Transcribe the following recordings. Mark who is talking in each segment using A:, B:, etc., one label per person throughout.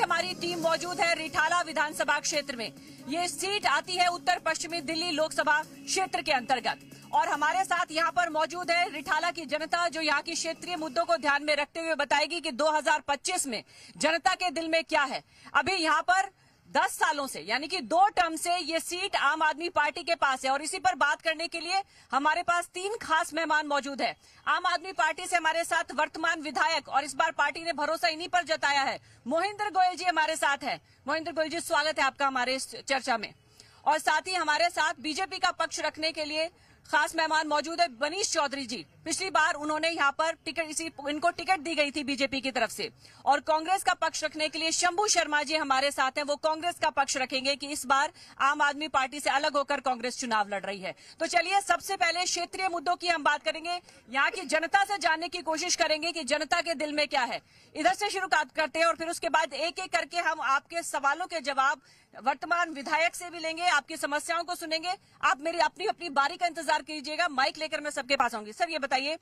A: हमारी टीम मौजूद है रिठाला विधानसभा क्षेत्र में। ये सीट आती है उत्तर पश्चिमी दिल्ली लोकसभा क्षेत्र के अंतर्गत और हमारे साथ यहाँ पर मौजूद है रिठाला की जनता, जो यहाँ की क्षेत्रीय मुद्दों को ध्यान में रखते हुए बताएगी कि 2025 में जनता के दिल में क्या है। अभी यहाँ पर 10 सालों से यानी कि 2 टर्म से ये सीट आम आदमी पार्टी के पास है और इसी पर बात करने के लिए हमारे पास 3 खास मेहमान मौजूद है। आम आदमी पार्टी से हमारे साथ वर्तमान विधायक और इस बार पार्टी ने भरोसा इन्हीं पर जताया है, मोहिंद्र गोयल जी हमारे साथ है। मोहिंद्र गोयल जी, स्वागत है आपका हमारे इस चर्चा में। और साथ ही हमारे साथ बीजेपी का पक्ष रखने के लिए खास मेहमान मौजूद है मनीष चौधरी जी। पिछली बार उन्होंने यहाँ पर इनको टिकट दी गई थी बीजेपी की तरफ से। और कांग्रेस का पक्ष रखने के लिए शंभू शर्मा जी हमारे साथ हैं, वो कांग्रेस का पक्ष रखेंगे कि इस बार आम आदमी पार्टी से अलग होकर कांग्रेस चुनाव लड़ रही है। तो चलिए सबसे पहले क्षेत्रीय मुद्दों की हम बात करेंगे, यहाँ की जनता से जानने की कोशिश करेंगे कि जनता के दिल में क्या है। इधर से शुरू करते हैं और फिर उसके बाद एक एक करके हम आपके सवालों के जवाब वर्तमान विधायक से भी लेंगे, आपकी समस्याओं को सुनेंगे। आप मेरी अपनी बारी का इंतजार कीजिएगा, माइक लेकर मैं सबके पास आऊंगी। सर ये बताइए,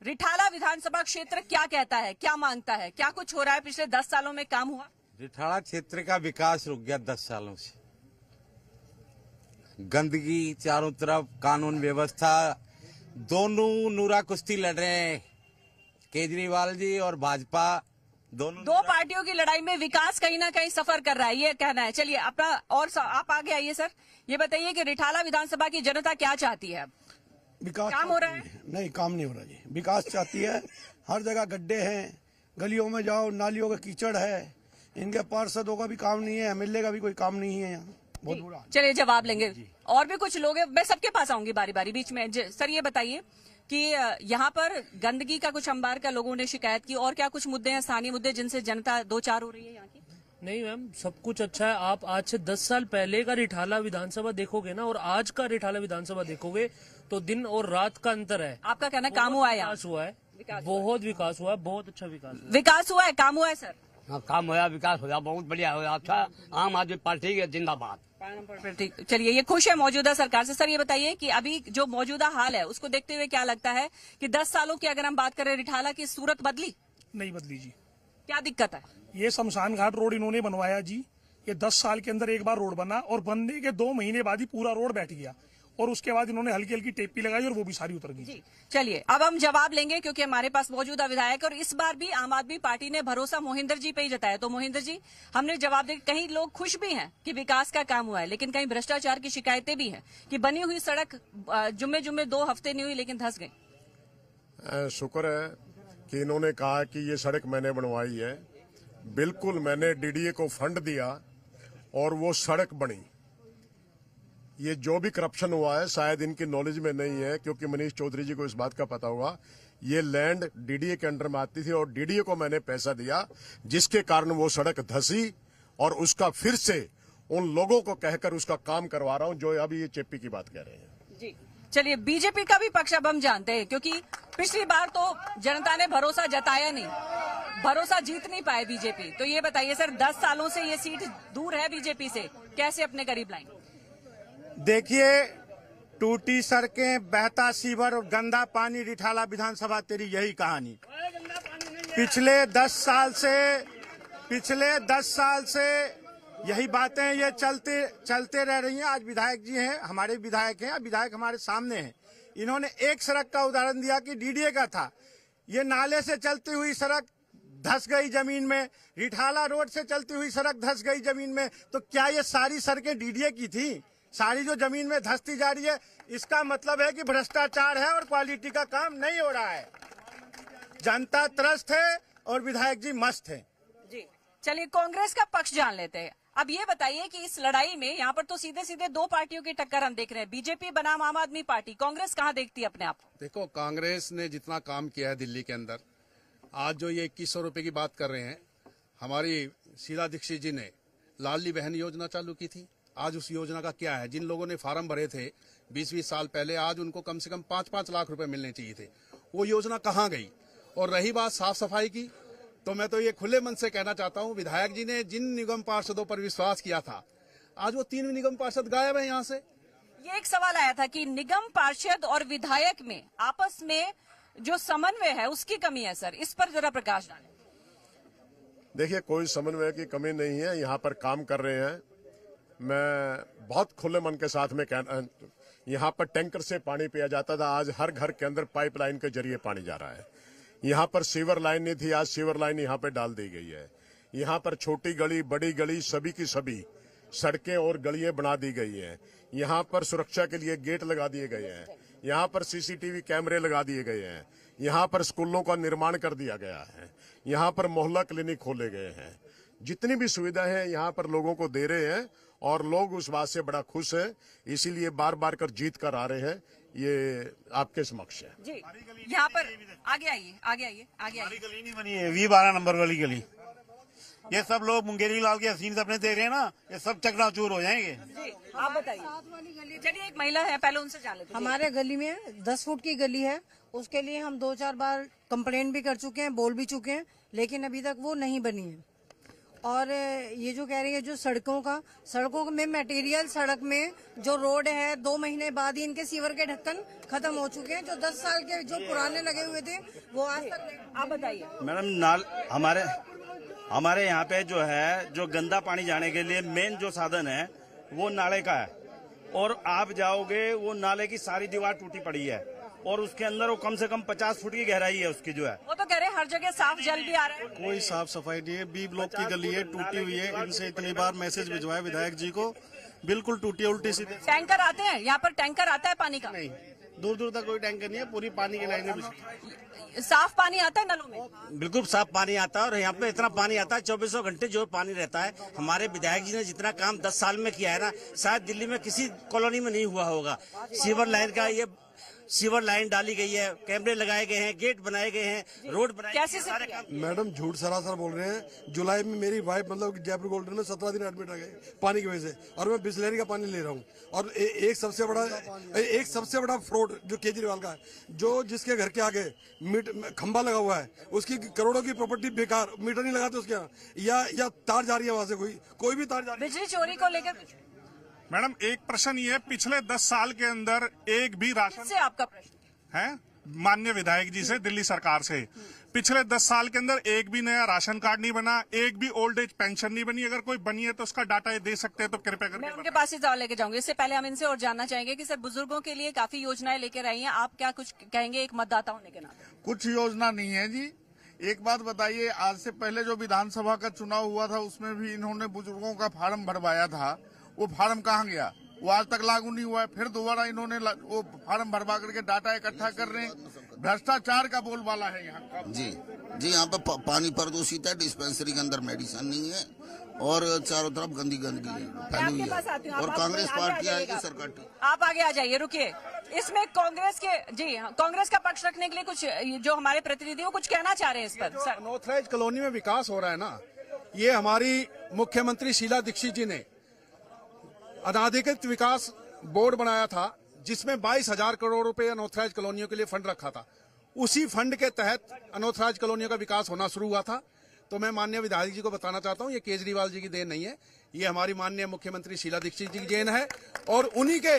A: रिठाला विधानसभा क्षेत्र क्या कहता है, क्या मांगता है, क्या कुछ हो रहा है? पिछले 10 सालों में काम हुआ?
B: रिठाला क्षेत्र का विकास रुक गया 10 सालों से। गंदगी चारों तरफ, कानून व्यवस्था, दोनों नूरा कुश्ती लड़ रहे हैं, केजरीवाल जी और भाजपा दो
A: पार्टियों की लड़ाई में विकास कहीं ना कहीं सफर कर रहा है, ये कहना है। चलिए अपना और आप आगे आइए सर, ये बताइए कि रिठाला विधानसभा की जनता क्या चाहती है?
C: विकास
A: काम हो रहा है?
C: नहीं, काम नहीं हो रहा जी। विकास चाहती है, हर जगह गड्ढे हैं, गलियों में जाओ नालियों का कीचड़ है, इनके पार्षदों का भी काम नहीं है, एमएलए का भी कोई काम नहीं है यहाँ, बहुत बुरा।
A: चलिए जवाब लेंगे, और भी कुछ लोग हैं, मैं सबके पास आऊंगी बारी बारी बीच में। सर ये बताइए कि यहाँ पर गंदगी का कुछ अंबार का लोगों ने शिकायत की, और क्या कुछ मुद्दे हैं, स्थानीय मुद्दे जिनसे जनता दो चार हो रही है यहाँ की?
D: नहीं मैम, सब कुछ अच्छा है। आप आज से 10 साल पहले का रिठाला विधानसभा देखोगे ना और आज का रिठाला विधानसभा देखोगे तो दिन और रात का अंतर है।
A: आपका कहना काम हुआ है?
D: विकास हुआ है, बहुत विकास हुआ है, बहुत अच्छा
A: विकास हुआ है, काम हुआ है सर?
E: हाँ, काम होया, विकास होया, बहुत बढ़िया होया। अच्छा, आम आदमी पार्टी के जिंदाबाद।
A: चलिए, ये खुश है मौजूदा सरकार से। सर ये बताइए कि अभी जो मौजूदा हाल है उसको देखते हुए क्या लगता है कि 10 सालों की अगर हम बात करें, रिठाला की सूरत बदली?
C: नहीं बदली जी।
A: क्या दिक्कत है?
C: ये शमशान घाट रोड इन्होंने बनवाया जी। ये 10 साल के अंदर एक बार रोड बना और बनने के 2 महीने बाद ही पूरा रोड बैठ गया और उसके बाद इन्होंने हल्की हल्की टेपी लगाई और वो भी सारी उतर गई।
A: चलिए अब हम जवाब लेंगे क्योंकि हमारे पास मौजूदा विधायक, और इस बार भी आम आदमी पार्टी ने भरोसा मोहिंद्र जी पे ही जताया। तो मोहिंद्र जी, हमने जवाब दे, कहीं लोग खुश भी हैं कि विकास का काम हुआ है, लेकिन कहीं भ्रष्टाचार की शिकायतें भी हैं कि बनी हुई सड़क जुम्मे 2 हफ्ते नहीं हुई लेकिन धंस गई।
F: शुक्र है कि इन्होंने कहा कि ये सड़क मैंने बनवाई है। बिल्कुल, मैंने डीडीए को फंड दिया और वो सड़क बनी। ये जो भी करप्शन हुआ है शायद इनकी नॉलेज में नहीं है, क्योंकि मनीष चौधरी जी को इस बात का पता होगा। ये लैंड डीडीए के अंडर में आती थी और डीडीए को मैंने पैसा दिया, जिसके कारण वो सड़क धसी और उसका फिर से उन लोगों को कहकर उसका काम करवा रहा हूं जो अभी ये चेपी की बात कह रहे हैं
A: जी। चलिए, बीजेपी का भी पक्ष अब हम जानते हैं, क्योंकि पिछली बार तो जनता ने भरोसा जताया नहीं, भरोसा जीत नहीं पाए बीजेपी। तो ये बताइए सर, 10 सालों से ये सीट दूर है बीजेपी से, कैसे अपने करीब लाएंगे?
G: देखिए, टूटी सड़कें, बहता सीवर और गंदा पानी, रिठाला विधानसभा तेरी यही कहानी। पिछले 10 साल से यही बातें ये चलते रह रही हैं। आज विधायक जी हैं, हमारे विधायक हैं, विधायक हमारे सामने हैं। इन्होंने एक सड़क का उदाहरण दिया कि डीडीए का था। ये नाले से चलती हुई सड़क धस गई जमीन में, रिठाला रोड से चलती हुई सड़क धस गई जमीन में। तो क्या ये सारी सड़कें डीडीए की थी? सारी जो जमीन में धसती जा रही है, इसका मतलब है कि भ्रष्टाचार है और क्वालिटी का काम नहीं हो रहा है। जनता त्रस्त है और विधायक जी मस्त है
A: जी। चलिए, कांग्रेस का पक्ष जान लेते हैं। अब ये बताइए कि इस लड़ाई में यहाँ पर तो सीधे सीधे 2 पार्टियों की टक्कर हम देख रहे हैं, बीजेपी बनाम आम आदमी पार्टी। कांग्रेस कहाँ देखती है अपने आप?
H: देखो, कांग्रेस ने जितना काम किया है दिल्ली के अंदर, आज जो ये 2100 रुपए की बात कर रहे हैं, हमारी शीला दीक्षित जी ने लाडली बहन योजना चालू की थी। आज उस योजना का क्या है? जिन लोगों ने फार्म भरे थे 20-20 साल पहले, आज उनको कम से कम 5-5 लाख रुपए मिलने चाहिए थे। वो योजना कहाँ गई? और रही बात साफ सफाई की, तो मैं तो ये खुले मन से कहना चाहता हूँ, विधायक जी ने जिन निगम पार्षदों पर विश्वास किया था, आज वो 3 निगम पार्षद गायब है यहाँ से।
A: ये एक सवाल आया था कि निगम पार्षद और विधायक में आपस में जो समन्वय है उसकी कमी है। सर, इस पर जरा प्रकाश डालें।
F: देखिए, कोई समन्वय की कमी नहीं है, यहाँ पर काम कर रहे हैं। मैं बहुत खुले मन के साथ में यहाँ पर टैंकर से पानी पिया जाता था, आज हर घर के अंदर पाइपलाइन के जरिए पानी जा रहा है। यहाँ पर सीवर लाइन नहीं थी, आज सीवर लाइन यहाँ पे डाल दी गई है। यहाँ पर छोटी गली बड़ी गली सभी की सभी सड़कें और गलियां बना दी गई हैं। यहाँ पर सुरक्षा के लिए गेट लगा दिए गए हैं। यहाँ पर सीसीटीवी कैमरे लगा दिए गए हैं। यहाँ पर स्कूलों का निर्माण कर दिया गया है। यहाँ पर मोहल्ला क्लिनिक खोले गए हैं। जितनी भी सुविधाएं हैं यहाँ पर लोगों को दे रहे हैं और लोग उस बात से बड़ा खुश है, इसीलिए बार बार कर जीत कर आ रहे हैं। ये आपके समक्ष है
A: जी। यहाँ पर आगे आइए, आगे आइए, आगे आइए।
I: गली नहीं बनी है, V12 नंबर वाली गली। ये सब लोग मुंगेरी लाल के हसीन सपने देख रहे हैं ना, ये सब चकनाचूर हो जाएंगे।
A: आप बताइए। चलिए, एक महिला है, पहले उनसे जान लेते हैं।
J: हमारे गली में 10 फुट की गली है, उसके लिए हम 2-4 बार कंप्लेंट भी कर चुके हैं, बोल भी चुके हैं, लेकिन अभी तक वो नहीं बनी है। और ये जो कह रही है जो सड़कों में मटेरियल, सड़क में जो रोड है 2 महीने बाद ही इनके सीवर के ढक्कन खत्म हो चुके हैं। जो 10 साल के जो पुराने लगे हुए थे वो आज तक नहीं।
A: आप बताइए
K: मैडम। हमारे यहाँ पे जो है, जो गंदा पानी जाने के लिए मेन जो साधन है वो नाले का है, और आप जाओगे वो नाले की सारी दीवार टूटी पड़ी है और उसके अंदर वो कम से कम 50 फुट की गहराई है उसकी जो है।
A: वो तो कह रहे हैं हर जगह साफ जल भी आ रहा है।
C: कोई साफ सफाई नहीं है। B ब्लॉक की गली है, टूटी हुई है। इनसे इतनी बार मैसेज भिजवाया विधायक जी को, बिल्कुल टूटी उल्टी सीधी।
A: टैंकर आते हैं यहाँ पर, टैंकर आता है पानी का?
C: नहीं, दूर दूर तक कोई टैंकर नहीं है, पूरी पानी की लाइनें।
A: साफ पानी आता है नलों में?
B: बिल्कुल साफ पानी आता है और यहाँ पे इतना पानी आता है 24 घंटे जो पानी रहता है। हमारे विधायक जी ने जितना काम 10 साल में किया है ना, शायद दिल्ली में किसी कॉलोनी में नहीं हुआ होगा। सीवर लाइन का ये सीवर लाइन डाली गई है, कैमरे लगाए गए हैं, गेट बनाए गए हैं, रोड बनाए
A: कैसे
B: सारे काम।
C: मैडम झूठ सरासर बोल रहे हैं। जुलाई में मेरी वाइफ मतलब जयपुर गोल्डन में 17 दिन एडमिट रह गए पानी की वजह से, और मैं बिस्लेरी का पानी ले रहा हूँ। और एक सबसे बड़ा फ्रॉड जो केजरीवाल का है, जो जिसके घर के आगे खंबा लगा हुआ है, उसकी करोड़ों की प्रॉपर्टी बेकार, मीटर नहीं लगाते उसके यहाँ, या तार जा रही है वहां से, कोई भी तार जा रही है।
A: बिजली चोरी को लेकर
L: मैडम एक प्रश्न ये, पिछले 10 साल के अंदर एक भी राशन
A: से आपका प्रश्न
L: है माननीय विधायक जी से, दिल्ली सरकार से, पिछले 10 साल के अंदर एक भी नया राशन कार्ड नहीं बना, एक भी ओल्ड एज पेंशन नहीं बनी। अगर कोई बनी है तो उसका डाटा ये दे सकते हैं तो कृपया करके।
A: मैं उनके पास ही सवाल लेके जाऊंगी। इससे पहले हम इनसे और जानना चाहेंगे कि सर बुजुर्गों के लिए काफी योजनाएं लेकर आई हैं, आप क्या कुछ कहेंगे एक मतदाता होने के नाते?
M: कुछ योजना नहीं है जी। एक बात बताइए, आज से पहले जो विधानसभा का चुनाव हुआ था उसमें भी इन्होंने बुजुर्गों का फार्म भरवाया था, वो फार्म कहाँ गया? वो आज तक लागू नहीं हुआ है। फिर दोबारा इन्होंने वो फार्म भरवा करके डाटा इकट्ठा कर रहे हैं। भ्रष्टाचार का बोलबाला है यहाँ का।
N: जी यहाँ पे पानी प्रदूषित है, डिस्पेंसरी के अंदर मेडिसिन नहीं है और चारों तरफ गंदगी फैली हुई है, और कांग्रेस पार्टी आएगी सरकार।
A: आप आगे आ जाइए, रुकिए। इसमें कांग्रेस के कांग्रेस का पक्ष रखने के लिए कुछ जो हमारे प्रतिनिधि वो कुछ कहना चाह रहे हैं इस पर। सर,
H: अनऑथराइज्ड कॉलोनी में विकास हो रहा है ना, ये हमारी मुख्यमंत्री शीला दीक्षित जी ने अनाधिकृत विकास बोर्ड बनाया था, जिसमें 22,000 करोड़ रुपए अनऑथराइज्ड कॉलोनियों के लिए फंड रखा था। उसी फंड के तहत अनऑथराइज्ड कॉलोनियों का विकास होना शुरू हुआ था। तो मैं माननीय विधायक जी को बताना चाहता हूं, ये केजरीवाल जी की देन नहीं है, ये हमारी माननीय मुख्यमंत्री शीला दीक्षित जी की देन है, और उन्हीं के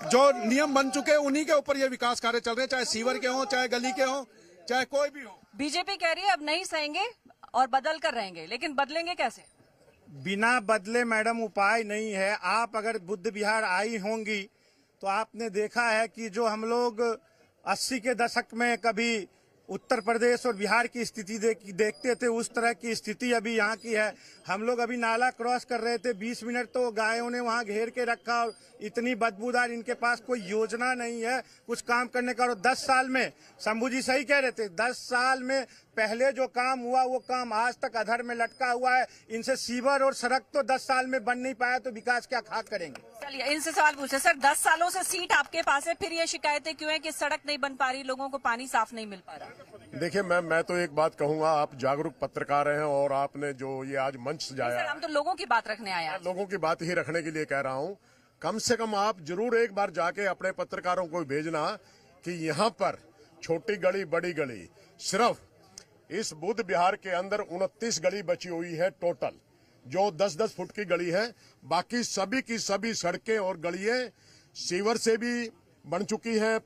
H: जो नियम बन चुके हैं उन्हीं के ऊपर ये विकास कार्य चल रहे हैं, चाहे सीवर के हों, चाहे गली के हों, चाहे कोई भी हो।
A: बीजेपी कह रही है अब नहीं सहेंगे और बदल कर रहेंगे, लेकिन बदलेंगे कैसे?
G: बिना बदले मैडम उपाय नहीं है। आप अगर बुद्ध विहार आई होंगी तो आपने देखा है कि जो हम लोग 80 के दशक में कभी उत्तर प्रदेश और बिहार की स्थिति देखते थे, उस तरह की स्थिति अभी यहाँ की है। हम लोग अभी नाला क्रॉस कर रहे थे, 20 मिनट तो गायों ने वहाँ घेर के रखा, और इतनी बदबूदार, इनके पास कोई योजना नहीं है कुछ काम करने का। और 10 साल में, शंभू जी सही कह रहे थे, 10 साल में पहले जो काम हुआ वो काम आज तक अधर में लटका हुआ है। इनसे सीवर और सड़क तो 10 साल में बन नहीं पाया, तो विकास क्या खाक करेंगे?
A: चलिए इनसे सवाल पूछे। सर 10 सालों से सीट आपके पास है, फिर ये शिकायतें क्यों है कि सड़क नहीं बन पा रही, लोगों को पानी साफ नहीं मिल पा रहा?
F: देखिए मैं तो एक बात कहूंगा, आप जागरूक पत्रकार हैं और आपने जो ये आज मंच सजाया,
A: हम तो लोगों की बात रखने आए हैं।
F: लोगों की बात ही रखने के लिए कह रहा हूं। कम से कम आप जरूर एक बार जाके अपने पत्रकारों को भेजना कि यहाँ पर छोटी गली बड़ी गली, सिर्फ इस बुद्ध विहार के अंदर 29 गली बची हुई है टोटल, जो 10-10 फुट की गली है। बाकी सभी की सभी सड़कें और गलियां सीवर से भी बन चुकी है,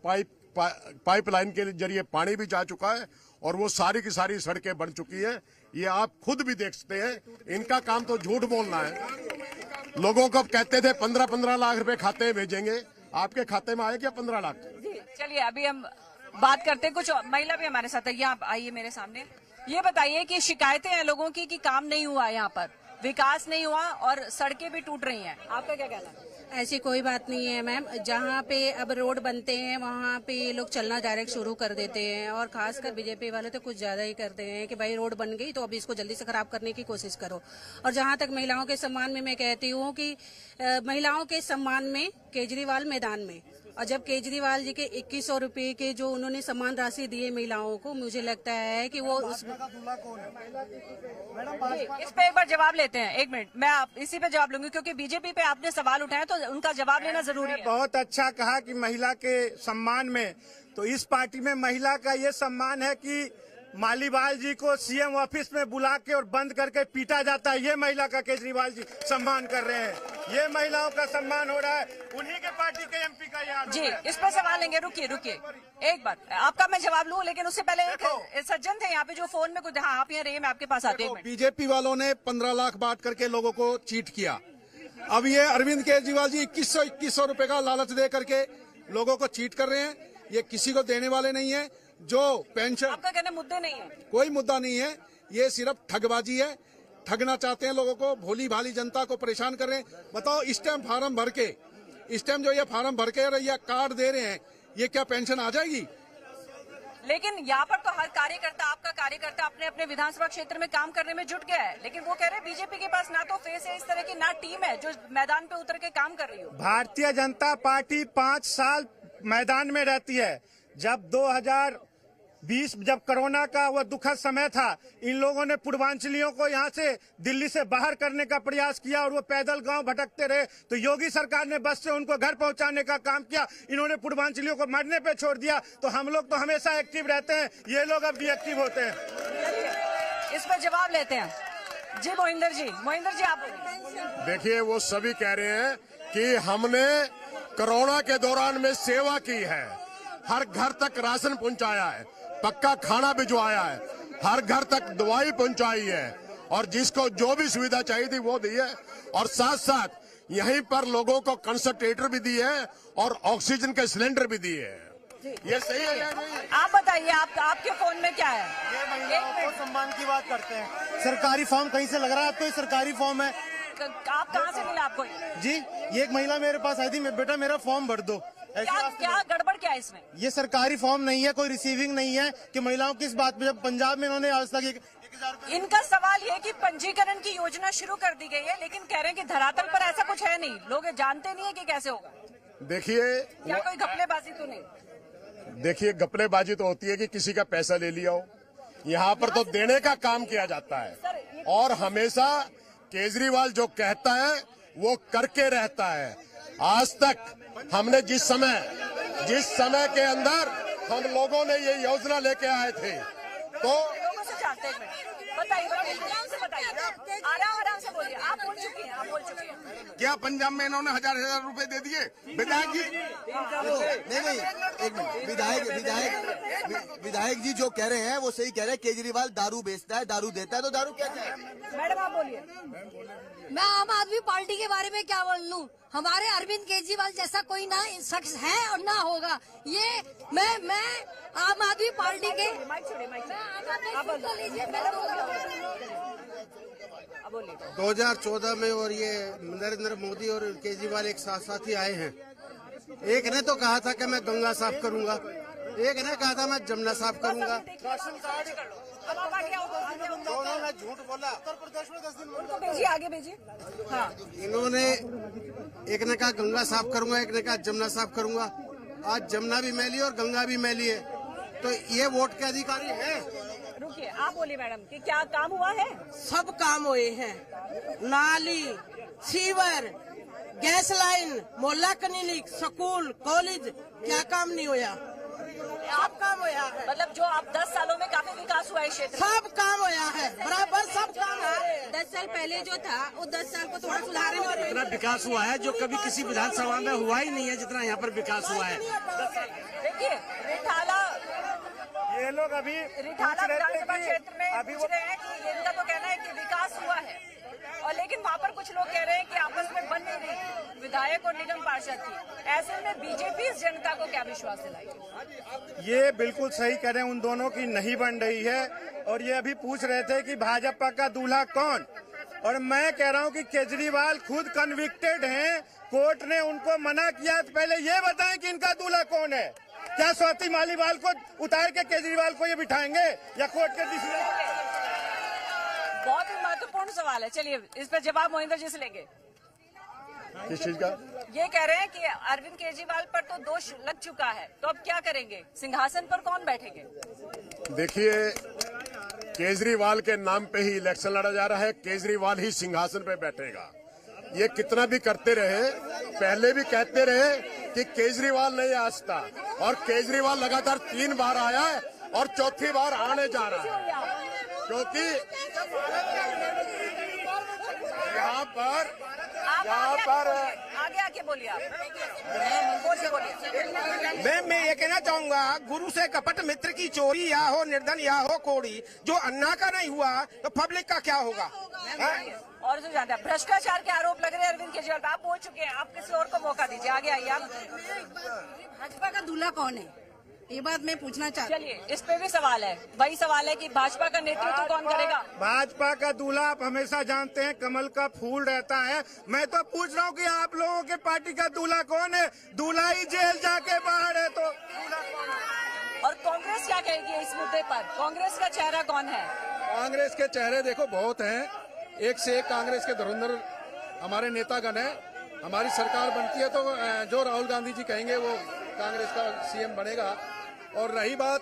F: पाइपलाइन के जरिए पानी भी जा चुका है, और वो सारी की सारी सड़कें बन चुकी है। ये आप खुद भी देख सकते हैं। इनका काम तो झूठ बोलना है। लोगों को कहते थे 15-15 लाख रुपए खाते में भेजेंगे, आपके खाते में आए क्या 15 लाख?
A: चलिए अभी हम बात करते हैं, कुछ महिला भी हमारे साथ है। यहाँ आइए मेरे सामने, ये बताइए कि शिकायतें हैं लोगों की कि काम नहीं हुआ, यहाँ पर विकास नहीं हुआ और सड़कें भी टूट रही हैं, आपका क्या कहना है?
O: ऐसी कोई बात नहीं है मैम। जहाँ पे अब रोड बनते हैं वहाँ पे ये लोग चलना डायरेक्ट शुरू कर देते हैं, और खासकर बीजेपी वाले तो कुछ ज्यादा ही करते हैं कि भाई रोड बन गई तो अब इसको जल्दी से खराब करने की कोशिश करो। और जहाँ तक महिलाओं के सम्मान में मैं कहती हूँ कि महिलाओं के सम्मान में केजरीवाल मैदान में, और जब केजरीवाल जी के 2100 रुपए के जो उन्होंने सम्मान राशि दिए महिलाओं को, मुझे लगता है कि वो उस
A: इस पे एक बार जवाब लेते हैं। एक मिनट, मैं इसी पे जवाब लूंगी क्योंकि बीजेपी पे आपने सवाल उठाया तो उनका जवाब लेना जरूरी है।
G: बहुत अच्छा कहा कि महिला के सम्मान में, तो इस पार्टी में महिला का ये सम्मान है कि मालीवाल जी को सीएम ऑफिस में बुला के और बंद करके पीटा जाता है। ये महिला का केजरीवाल जी सम्मान कर रहे हैं, ये महिलाओं का सम्मान हो रहा है, उन्हीं के पार्टी के एमपी का यार
A: जी। इस पर सवाल लेंगे, रुकिए एक बार, आपका मैं जवाब लूं लेकिन उससे पहले एक सज्जन थे यहाँ पे जो फोन में कुछ, हाँ आप यहाँ रहिए, मैं आपके पास आते हैं।
H: बीजेपी वालों ने 15 लाख बांट करके लोगों को चीट किया। अब ये अरविंद केजरीवाल जी 2100 रुपए का लालच दे करके लोगों को चीट कर रहे हैं। ये किसी को देने वाले नहीं है। जो पेंशन,
A: आपका कहना मुद्दे नहीं है,
H: कोई मुद्दा नहीं है, ये सिर्फ ठगबाजी है। ठगना चाहते हैं लोगों को, भोली भाली जनता को परेशान कर रहे हैं। बताओ, इस टाइम फार्म भर के, इस टाइम जो ये फार्म भर के या कार्ड दे रहे हैं, ये क्या पेंशन आ जाएगी?
A: लेकिन यहाँ पर तो हर कार्यकर्ता, आपका कार्यकर्ता अपने अपने विधानसभा क्षेत्र में काम करने में जुट गया है, लेकिन वो कह रहे हैं बीजेपी के पास ना तो फेस है इस तरह की, ना टीम है जो मैदान पे उतर के काम कर रही हो।
G: भारतीय जनता पार्टी 5 साल मैदान में रहती है। जब 2020 जब कोरोना का वह दुखद समय था, इन लोगों ने पूर्वांचलियों को यहाँ से दिल्ली से बाहर करने का प्रयास किया और वो पैदल गांव भटकते रहे, तो योगी सरकार ने बस से उनको घर पहुंचाने का काम किया। इन्होंने पूर्वांचलियों को मरने पे छोड़ दिया। तो हम लोग तो हमेशा एक्टिव रहते हैं, ये लोग अब डीएक्टिव होते हैं।
A: इस पर जवाब लेते हैं जी। मोहिंदर जी आप
F: देखिए, वो सभी कह रहे हैं कि हमने कोरोना के दौरान में सेवा की है, हर घर तक राशन पहुंचाया है, पक्का खाना भिजवाया है, हर घर तक दवाई पहुंचाई है, और जिसको जो भी सुविधा चाहिए थी वो दी है। और साथ साथ यहीं पर लोगों को कंसंट्रेटर भी दिए है और ऑक्सीजन के सिलेंडर भी दिए है। ये सही है?
A: आप बताइए, आपके फोन में क्या है?
P: ये महिलाओं को सम्मान की बात करते हैं। सरकारी फॉर्म कहीं से लग रहा है आपको? ये सरकारी फॉर्म है।
A: आप कहाँ से मिला आपको?
P: जी, ये एक महिला मेरे पास आई थी, बेटा मेरा फॉर्म भर दो।
A: क्या गड़बड़ क्या है इसमें?
P: ये सरकारी फॉर्म नहीं है, कोई रिसीविंग नहीं है कि महिलाओं किस बात पे। जब पंजाब में इन्होंने आज तक
A: इनका सवाल ये कि पंजीकरण की योजना शुरू कर दी गई है, लेकिन कह रहे हैं कि धरातल पर ऐसा कुछ है नहीं, लोग जानते नहीं है कि कैसे होगा।
F: देखिए,
A: क्या कोई घपलेबाजी तो नहीं?
F: देखिए, घपलेबाजी तो होती है कि किसी का पैसा ले लिया हो। यहाँ पर तो देने का काम किया जाता है, और हमेशा केजरीवाल जो कहता है वो करके रहता है। आज तक हमने जिस समय के अंदर हम लोगों ने ये योजना लेके आए थे, तो
A: लोगों से जानते हैं। बताइए, आराम से बोलिए। आप बोल चुकी हैं।
M: क्या पंजाब में इन्होंने हजार रुपए दे दिए विधायक जी?
Q: नहीं, एक मिनट। विधायक जी जो कह रहे हैं वो सही कह रहे हैं। केजरीवाल दारू बेचता है, दारू देता है, तो दारू क्या है?
A: मैडम आप बोलिए।
R: मैं आम आदमी पार्टी के बारे में क्या बोल लूं? हमारे अरविंद केजरीवाल जैसा कोई ना शख्स है और ना होगा। ये मैं आम आदमी पार्टी के
P: 2014 में, और ये नरेंद्र मोदी और केजरीवाल एक साथ ही आए हैं। एक ने तो कहा था कि मैं गंगा साफ करूंगा, एक ने कहा था मैं जमुना साफ करूंगा। दोनों ने झूठ बोला। उत्तर प्रदेश में 10 दिन
A: उनको भेजिए, आगे भेजिए। हाँ,
P: इन्होंने एक ने कहा गंगा साफ करूंगा, एक ने कहा जमुना साफ करूंगा। आज जमुना भी मैली और गंगा भी मैली है, तो ये वोट के अधिकारी है।
A: रुकिए, आप बोलिए मैडम कि क्या काम हुआ है?
S: सब काम हुए हैं। नाली, सीवर, गैस लाइन, मोहल्ला क्लिनिक, स्कूल, कॉलेज, क्या काम नहीं हुआ? सब काम हुआ है।
A: मतलब जो आप 10 सालों में काफी विकास हुआ है क्षेत्र,
S: सब काम हुआ है, बराबर सब काम है।
O: 10 साल पहले जो था वो 10 साल को थोड़ा सुधार में
B: इतना विकास हुआ है जो कभी किसी विधानसभा में हुआ ही नहीं है जितना यहाँ पर विकास हुआ है।
A: देखिए
G: ये लोग अभी
A: रिठाला विधानसभा क्षेत्र में पूछ रहे हैं कि इनका तो कहना है कि विकास हुआ है, और लेकिन वहाँ पर कुछ लोग कह रहे हैं कि आपस में बन नहीं रही विधायक और निगम पार्षद की। ऐसे में बीजेपी इस जनता को क्या विश्वास दिलाएगी?
G: ये बिल्कुल सही कह रहे हैं, उन दोनों की नहीं बन रही है। और ये अभी पूछ रहे थे कि भाजपा का दूल्हा कौन, और मैं कह रहा हूँ कि केजरीवाल खुद कन्विक्टेड हैं, कोर्ट ने उनको मना किया। तो पहले ये बताएं कि इनका दूल्हा कौन है। क्या स्वाति मालीवाल को उतार के केजरीवाल को ये बिठाएंगे या कोर्ट के डिसीजन?
A: बहुत ही महत्वपूर्ण सवाल है, चलिए इस पर जवाब मोहिंदर जी से लेंगे।
F: किस चीज का?
A: ये कह रहे हैं कि अरविंद केजरीवाल पर तो दोष लग चुका है, तो अब क्या करेंगे? सिंहासन पर कौन बैठेंगे?
F: देखिए, केजरीवाल के नाम पे ही इलेक्शन लड़ा जा रहा है। केजरीवाल ही सिंहासन पे बैठेगा। ये कितना भी करते रहे, पहले भी कहते रहे कि केजरीवाल नहीं आस्था, और केजरीवाल लगातार 3 बार आया है और चौथी बार आने जा रहा है, क्योंकि यहाँ पर
A: आगे आके बोलिए आप। बोलिए।
T: मैं ये कहना चाहूंगा, गुरु से कपट मित्र की चोरी, या हो निर्धन या हो कोड़ी, जो अन्ना का नहीं हुआ तो पब्लिक का क्या होगा?
A: और जो ज्यादा भ्रष्टाचार के आरोप लग रहे हैं अरविंद केजरीवाल, आप बोल चुके हैं, आप किसी और को मौका दीजिए। आगे आइए आप।
O: भाजपा का दूल्हा कौन है, ये बात मैं पूछना चाहती हूँ।
A: चलिए इस पे भी सवाल है, वही सवाल है कि भाजपा का नेतृत्व कौन करेगा?
G: भाजपा का दूल्हा आप हमेशा जानते हैं, कमल का फूल रहता है। मैं तो पूछ रहा हूँ कि आप लोगों के पार्टी का दूल्हा कौन है? दूल्हा ही जेल जाके बाहर है, तो दूल्हा कौन है?
A: और कांग्रेस क्या कहेगी इस मुद्दे पर? कांग्रेस का चेहरा कौन है?
H: कांग्रेस के चेहरे देखो बहुत हैं, एक से एक कांग्रेस के धुरंधर हमारे नेतागण हैं। हमारी सरकार बनती है तो जो राहुल गांधी जी कहेंगे वो कांग्रेस का सीएम बनेगा। और रही बात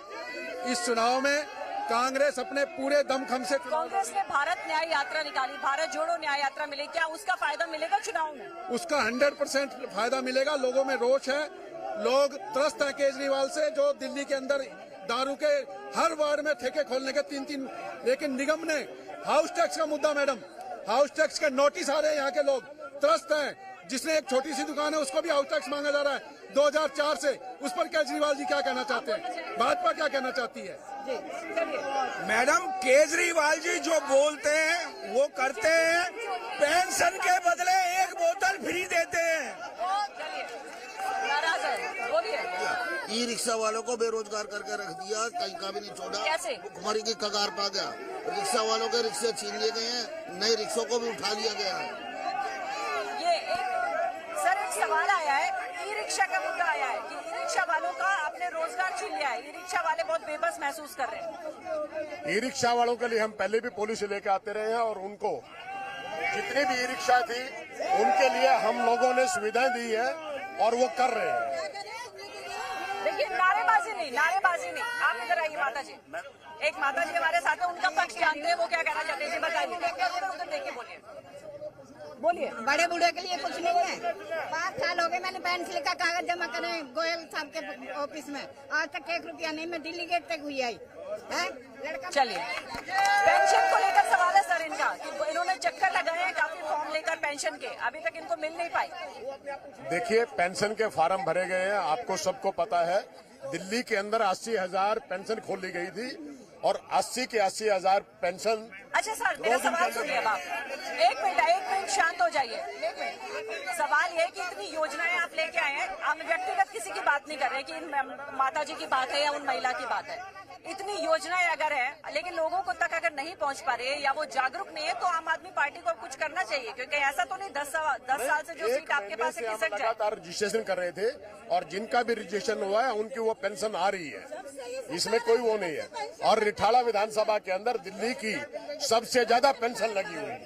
H: इस चुनाव में, कांग्रेस अपने पूरे दमखम से,
A: कांग्रेस ने भारत न्याय यात्रा निकाली, भारत जोड़ो न्याय यात्रा मिली, क्या उसका फायदा मिलेगा चुनाव में?
H: उसका 100% फायदा मिलेगा। लोगों में रोष है, लोग त्रस्त हैं केजरीवाल से, जो दिल्ली के अंदर दारू के हर वार्ड में ठेके खोलने के 3-3, लेकिन निगम ने हाउस टैक्स का मुद्दा, मैडम, हाउस टैक्स के नोटिस आ रहे हैं, यहाँ के लोग त्रस्त हैं। जिसने एक छोटी सी दुकान है उसको भी हाउस टैक्स मांगा जा रहा है 2004 से। उस पर केजरीवाल जी क्या कहना चाहते हैं, भाजपा क्या कहना चाहती है?
T: मैडम, केजरीवाल जी जो बोलते हैं वो करते हैं। पेंशन के बदले 1 बोतल फ्री देते हैं।
N: ई रिक्शा वालों को बेरोजगार करके रख दिया, कहीं का भी नहीं छोड़ा।
A: कैसे?
N: भुखमरी की कगार पा गया। रिक्शा वालों के रिक्शे छीन लिए गए हैं, नए रिक्शों को भी उठा लिया गया है।
A: ये एक सवाल आया है, ई रिक्शा का मुद्दा आया है कि ई रिक्शा वालों का आपने रोजगार छीन लिया है। ई रिक्शा वाले बहुत बेबस महसूस कर रहे हैं।
F: ई रिक्शा वालों के लिए हम पहले भी पुलिस लेके आते रहे हैं, और उनको जितनी भी ई रिक्शा थी उनके लिए हम लोगों ने सुविधाएं दी है, और वो कर रहे हैं।
A: देखिए, नारेबाजी नहीं, नारेबाजी नहीं। आप इधर आइए माता जी। एक माता जी हमारे साथ है, उनका पक्ष जानते हैं, वो क्या कहना चाहते हैं बताइए। उधर देखिए, बोलिए बोलिए।
U: बड़े बूढ़े के लिए कुछ नहीं है। 5 साल हो गए मैंने पेंशन का कागज जमा करे गोयल साहब के ऑफिस में, आज तक 1 रुपया नहीं। मैं दिल्ली गेट तक हुई आई है लड़का।
A: चलिए, पेंशन को लेकर सवाल है सर इनका कि इन्होंने चक्कर लगाए हैं काफी फॉर्म लेकर पेंशन के, अभी तक इनको मिल नहीं पाई।
F: देखिए, पेंशन के फार्म भरे गए हैं, आपको सबको पता है। दिल्ली के अंदर 80,000 पेंशन खोली गई थी, और 80 के 80,000 पेंशन।
A: अच्छा सर, मेरा सवाल सुनिए अब आप। एक मिनट शांत हो जाइए। सवाल ये कि इतनी योजनाएं आप लेके आए हैं, हम व्यक्तिगत किसी की बात नहीं कर रहे कि इन माता जी की बात है या उन महिला की बात है। इतनी योजनाएं अगर है, लेकिन लोगों को तक अगर नहीं पहुंच पा रही है या वो जागरूक नहीं है, तो आम आदमी पार्टी को कुछ करना चाहिए, क्योंकि ऐसा तो नहीं 10 साल से जो सीट आपके पास है खिसक जाए।
F: लगातार रजिस्ट्रेशन कर रहे थे, और जिनका भी रजिस्ट्रेशन हुआ है उनकी वो पेंशन आ रही है, इसमें कोई वो नहीं है। और रिठाला विधानसभा के अंदर दिल्ली की सबसे ज्यादा पेंशन लगी हुई है।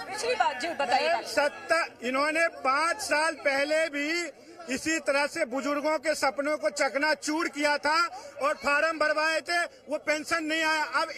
A: पिछली बात जी बताइए।
G: सत्ता इन्होंने 5 साल पहले भी इसी तरह से बुजुर्गों के सपनों को चकनाचूर किया था और फार्म भरवाए थे, वो पेंशन नहीं आया। अब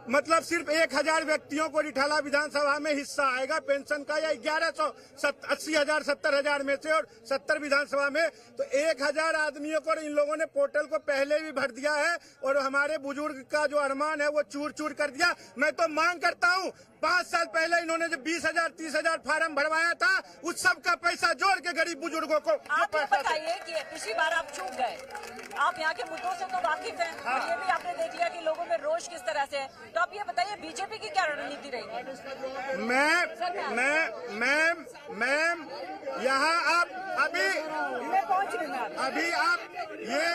G: मतलब सिर्फ 1000 व्यक्तियों को रिठाला विधानसभा में हिस्सा आएगा पेंशन का, या 1180,000 70,000 में से, और 70 विधानसभा में, तो 1000 आदमियों को इन लोगों ने पोर्टल को पहले भी भर दिया है और हमारे बुजुर्ग का जो अरमान है वो चूर चूर कर दिया। मैं तो मांग करता हूँ 5 साल पहले इन्होंने जो 20,000 30,000 फार्म भरवाया था उस सब का पैसा जोड़ के गरीब बुजुर्गों को
A: आप ये बताइए कि पिछली बार आप चूक गए, आप यहाँ के मुद्दों से तो वाकिफ हैं, हाँ। और ये भी आपने देख लिया कि लोगों में रोष किस तरह से है, तो आप ये बताइए बीजेपी की क्या रणनीति रहेगी?
G: मैम यहाँ आप अभी आप ये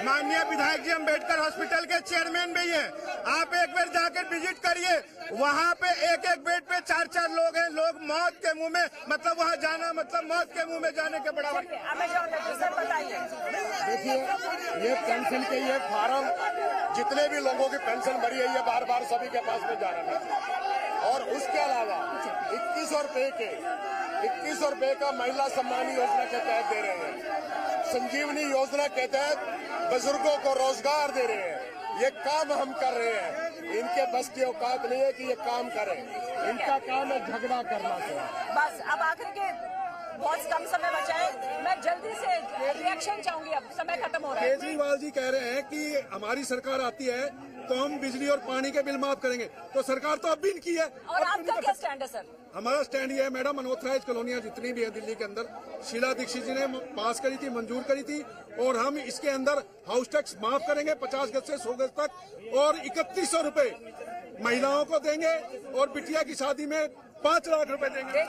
G: माननीय विधायक जी अम्बेडकर हॉस्पिटल के चेयरमैन भी हैं, आप एक बार जाकर विजिट करिए, वहाँ पे एक बेड पे 4 लोग हैं, लोग मौत के मुंह में, मतलब वहाँ जाना मतलब मौत के मुंह में जाने के बराबर।
F: देखिए ये पेंशन के ये फार्म जितने भी लोगों की पेंशन भरी है ये बार बार सभी के पास में जा रहा है, और उसके अलावा 2100 रुपए का महिला सम्मान योजना के तहत दे रहे हैं, संजीवनी योजना के तहत बुजुर्गों को रोजगार दे रहे हैं। ये काम हम कर रहे हैं, इनके बस की औकात नहीं है कि ये काम करें, इनका काम है झगड़ा करना।
A: बस अब आखिर के बहुत कम समय बचा है, मैं जल्दी से रिएक्शन चाहूंगी, अब समय खत्म हो रहा है।
C: केजरीवाल जी कह रहे हैं कि हमारी सरकार आती है तो हम बिजली और पानी के बिल माफ करेंगे, तो सरकार तो अब भी इनकी है।
A: और आपका क्या स्टैंड है सर?
C: हमारा स्टैंड ये है मैडम, अनऑथराइज कॉलोनियां जितनी भी है दिल्ली के अंदर, शीला दीक्षित जी ने पास करी थी, मंजूर करी थी, और हम इसके अंदर हाउस टैक्स माफ करेंगे 50 गज से 100 गज तक, और 3100 रुपए महिलाओं को देंगे, और बिटिया की शादी में 5 लाख रुपए देंगे।